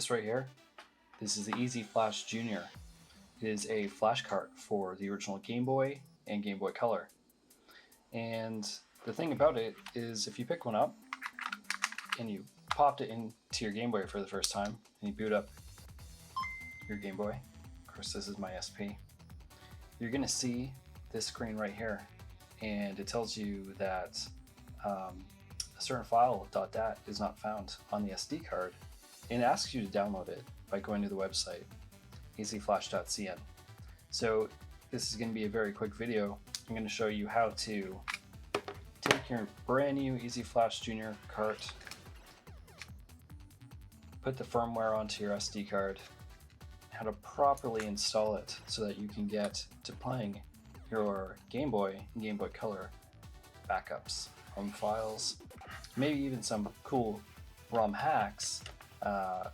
This right here, this is the Easy Flash Junior. It is a flash cart for the original Game Boy and Game Boy Color. And the thing about it is if you pick one up and you popped it into your Game Boy for the first time and you boot up your Game Boy, of course this is my SP, you're going to see this screen right here, and it tells you that a certain file .dat is not found on the SD card, and it asks you to download it by going to the website easyflash.cn. So this is going to be a very quick video. I'm going to show you how to take your brand new Easy Flash Junior cart, put the firmware onto your SD card, how to properly install it so that you can get to playing your Game Boy and Game Boy Color backups, home files, maybe even some cool ROM hacks.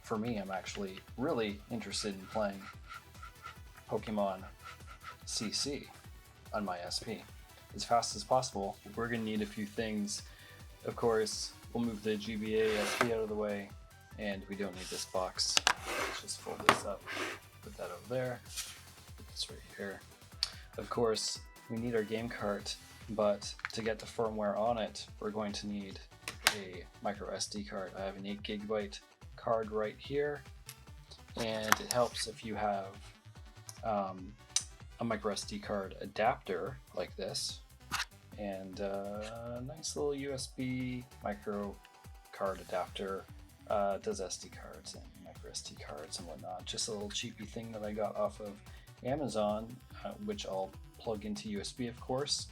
For me, I'm actually really interested in playing Pokemon CC on my SP as fast as possible. We're going to need a few things. Of course, we'll move the GBA SP out of the way, and we don't need this box. Let's just fold this up, put that over there, put this right here. Of course, we need our game cart, but to get the firmware on it, we're going to need a micro SD card. I have an 8GB card right here, and it helps if you have a micro SD card adapter like this, and a nice little USB micro card adapter. Does SD cards and micro SD cards and whatnot. Just a little cheapy thing that I got off of Amazon, which I'll plug into USB, of course,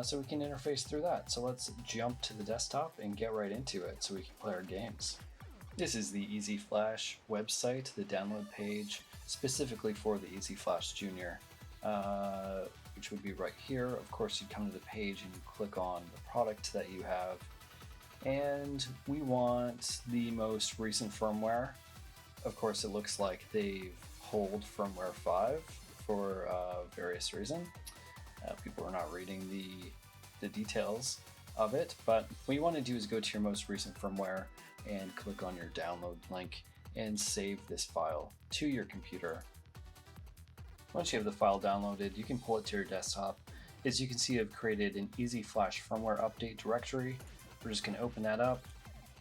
so we can interface through that. So let's jump to the desktop and get right into it so we can play our games. This is the Easy Flash website, the download page, specifically for the Easy Flash Junior, which would be right here. Of course, you come to the page and you click on the product that you have, and we want the most recent firmware. Of course, it looks like they've pulled firmware 5 for various reasons. People are not reading the details of it, but what you want to do is go to your most recent firmware and click on your download link and save this file to your computer. Once you have the file downloaded, you can pull it to your desktop. As you can see, I've created an Easy Flash firmware update directory. We're just going to open that up,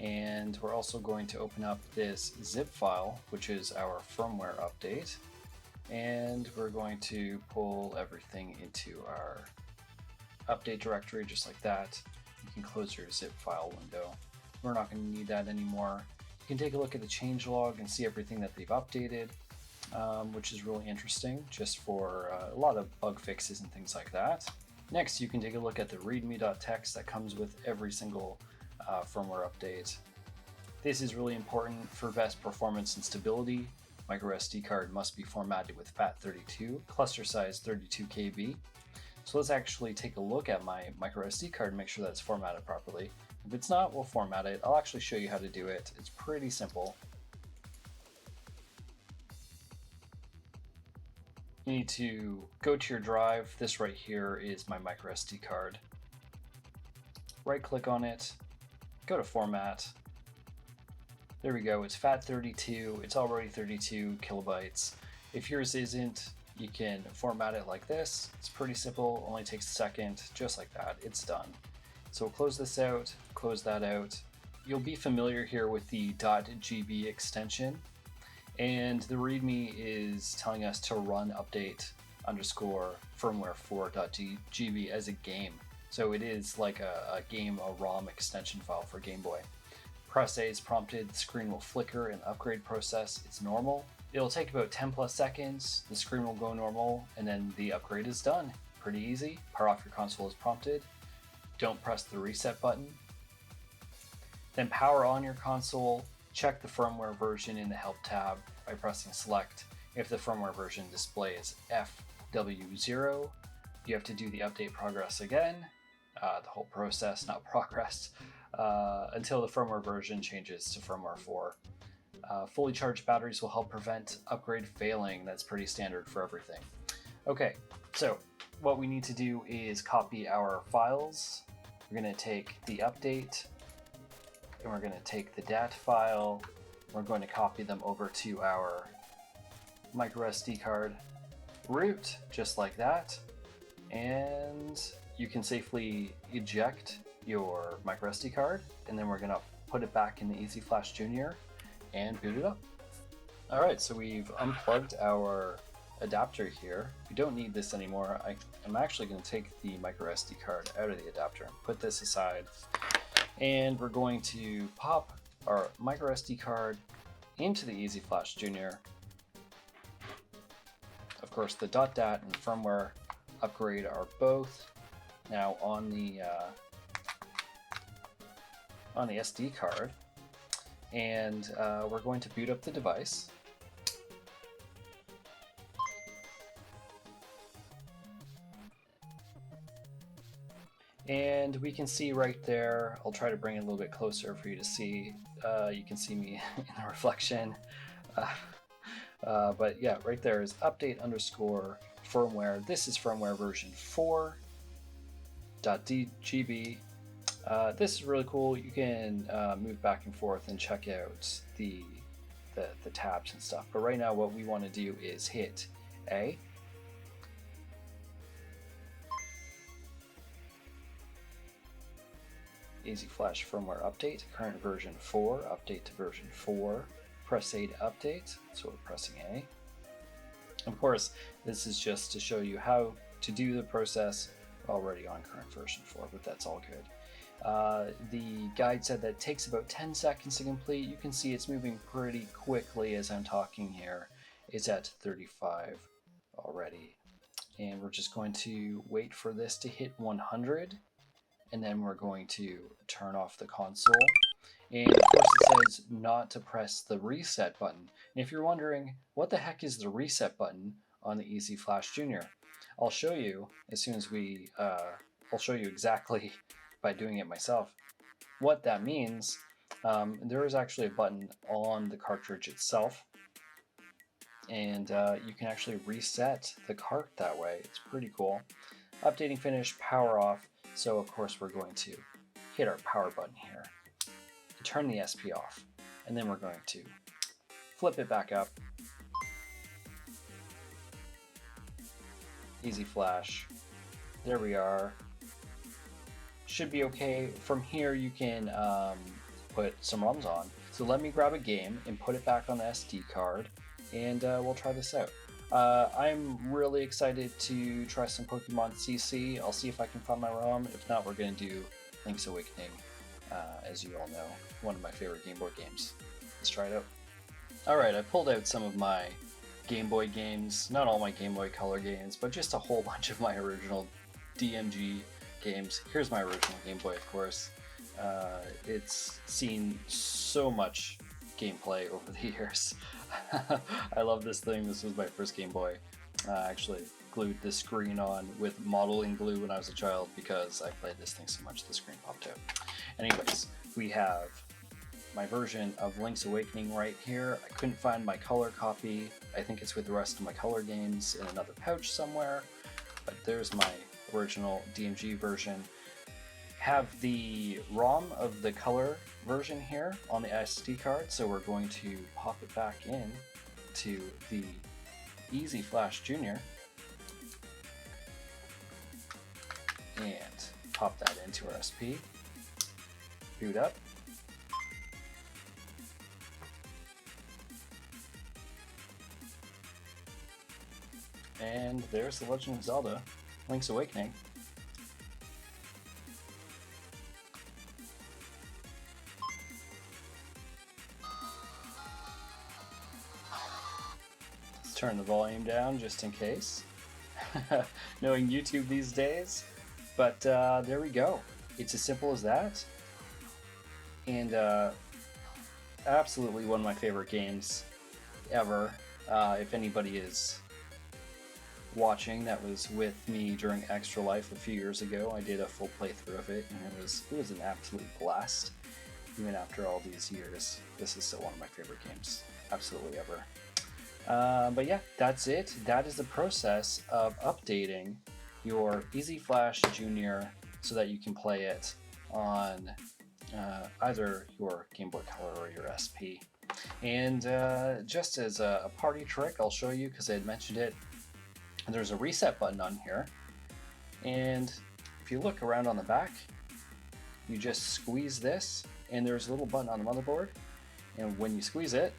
and we're also going to open up this zip file, which is our firmware update, and we're going to pull everything into our update directory just like that. You can close your zip file window. We're not going to need that anymore. You can take a look at the changelog and see everything that they've updated, which is really interesting just for a lot of bug fixes and things like that. Next, you can take a look at the readme.txt that comes with every single firmware update. This is really important for best performance and stability. Micro SD card must be formatted with FAT32, cluster size 32 KB. So let's actually take a look at my micro SD card and make sure that's formatted properly. If it's not, we'll format it. I'll actually show you how to do it. It's pretty simple. You need to go to your drive. This right here is my micro SD card. Right click on it, go to format. There we go, it's FAT32, it's already 32 kilobytes. If yours isn't, you can format it like this. It's pretty simple, only takes a second, just like that, it's done. So we'll close this out, close that out. You'll be familiar here with the .gb extension. And the README is telling us to run update underscore firmware 4.gb as a game. So it is like a game, a ROM extension file for Game Boy. Press A is prompted, the screen will flicker and upgrade process. It's normal. It'll take about 10 plus seconds, the screen will go normal, and then the upgrade is done. Pretty easy. Power off your console is prompted. Don't press the reset button. Then power on your console. Check the firmware version in the Help tab by pressing Select. If the firmware version display is FW0, you have to do the update progress again, the whole process, not progress, until the firmware version changes to firmware 4. Fully charged batteries will help prevent upgrade failing. That's pretty standard for everything. Okay, so what we need to do is copy our files. We're going to take the update, and we're going to take the DAT file, We're going to copy them over to our micro SD card root, just like that. And you can safely eject your micro SD card, and then we're going to put it back in the Easy Flash Junior and boot it up. All right, so we've unplugged our adapter here. We don't need this anymore. I'm actually going to take the micro SD card out of the adapter and put this aside. And we're going to pop our micro SD card into the Easy Flash Junior. Of course, the .dat and firmware upgrade are both now on the SD card, and we're going to boot up the device. And we can see right there, I'll try to bring it a little bit closer for you to see. You can see me in the reflection. But yeah, right there is update underscore firmware. This is firmware version 4.dgb. This is really cool. You can move back and forth and check out the tabs and stuff. But right now what we want to do is hit A. Easy Flash firmware update, current version 4, update to version 4, press A to update, so we're pressing A. Of course, this is just to show you how to do the process already on current version 4, but that's all good. The guide said that it takes about 10 seconds to complete. You can see it's moving pretty quickly as I'm talking here. It's at 35 already. And we're just going to wait for this to hit 100. And then we're going to turn off the console. And of course it says not to press the reset button. And if you're wondering, what the heck is the reset button on the Easy Flash Junior? I'll show you as soon as I'll show you exactly by doing it myself what that means. There is actually a button on the cartridge itself, and you can actually reset the cart that way. It's pretty cool. Updating finish, power off. So of course we're going to hit our power button here, turn the SP off, and then we're going to flip it back up. Easy Flash. There we are. Should be okay. From here you can put some ROMs on. So let me grab a game and put it back on the SD card, and we'll try this out. I'm really excited to try some Pokemon CC. I'll see if I can find my ROM. If not, we're going to do Link's Awakening, as you all know, one of my favorite Game Boy games. Let's try it out. Alright, I pulled out some of my Game Boy games, not all my Game Boy Color games, but just a whole bunch of my original DMG games. Here's my original Game Boy, of course. It's seen so much gameplay over the years. I love this thing. This was my first Game Boy. I actually glued the screen on with modeling glue when I was a child because I played this thing so much the screen popped out. Anyways, we have my version of Link's Awakening right here. I couldn't find my color copy. I think it's with the rest of my color games in another pouch somewhere, but there's my original DMG version. Have the ROM of the color version here on the SD card, so we're going to pop it back in to the Easy Flash Junior and pop that into our SP, boot up, and there's The Legend of Zelda Link's Awakening. Turn the volume down just in case. Knowing YouTube these days. But there we go. It's as simple as that. And absolutely one of my favorite games ever. If anybody is watching that was with me during Extra Life a few years ago, I did a full playthrough of it, and it was an absolute blast. Even after all these years, this is still one of my favorite games, absolutely ever. But yeah, that's it. That is the process of updating your Easy Flash Junior so that you can play it on either your Game Boy Color or your SP. And just as a party trick, I'll show you because I had mentioned it. There's a reset button on here, and if you look around on the back, you just squeeze this, and there's a little button on the motherboard, and when you squeeze it,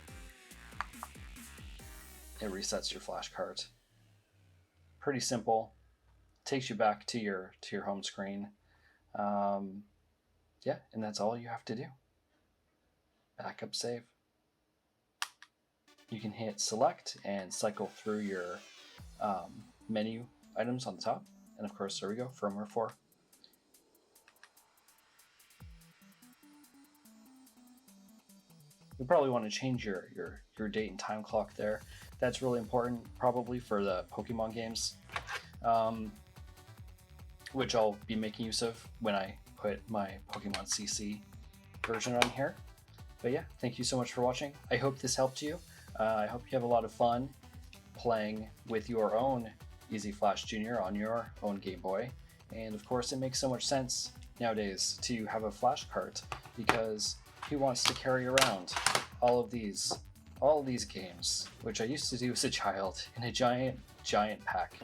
it resets your flash card. Pretty simple. Takes you back to your home screen. Yeah, and that's all you have to do. Backup save. You can hit select and cycle through your menu items on the top. And of course, there we go, firmware 4. You probably want to change your date and time clock there. That's really important, probably for the Pokemon games, which I'll be making use of when I put my Pokemon CC version on here. But yeah, thank you so much for watching. I hope this helped you. I hope you have a lot of fun playing with your own Easy Flash Junior on your own Game Boy. And of course, it makes so much sense nowadays to have a flash cart, because who wants to carry around all of these games, which I used to do as a child, in a giant pack,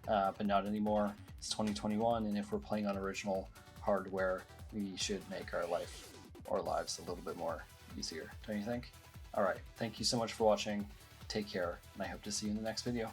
but not anymore. It's 2021, and if we're playing on original hardware, we should make our lives a little bit more easier, don't you think? All right, thank you so much for watching. Take care, and I hope to see you in the next video.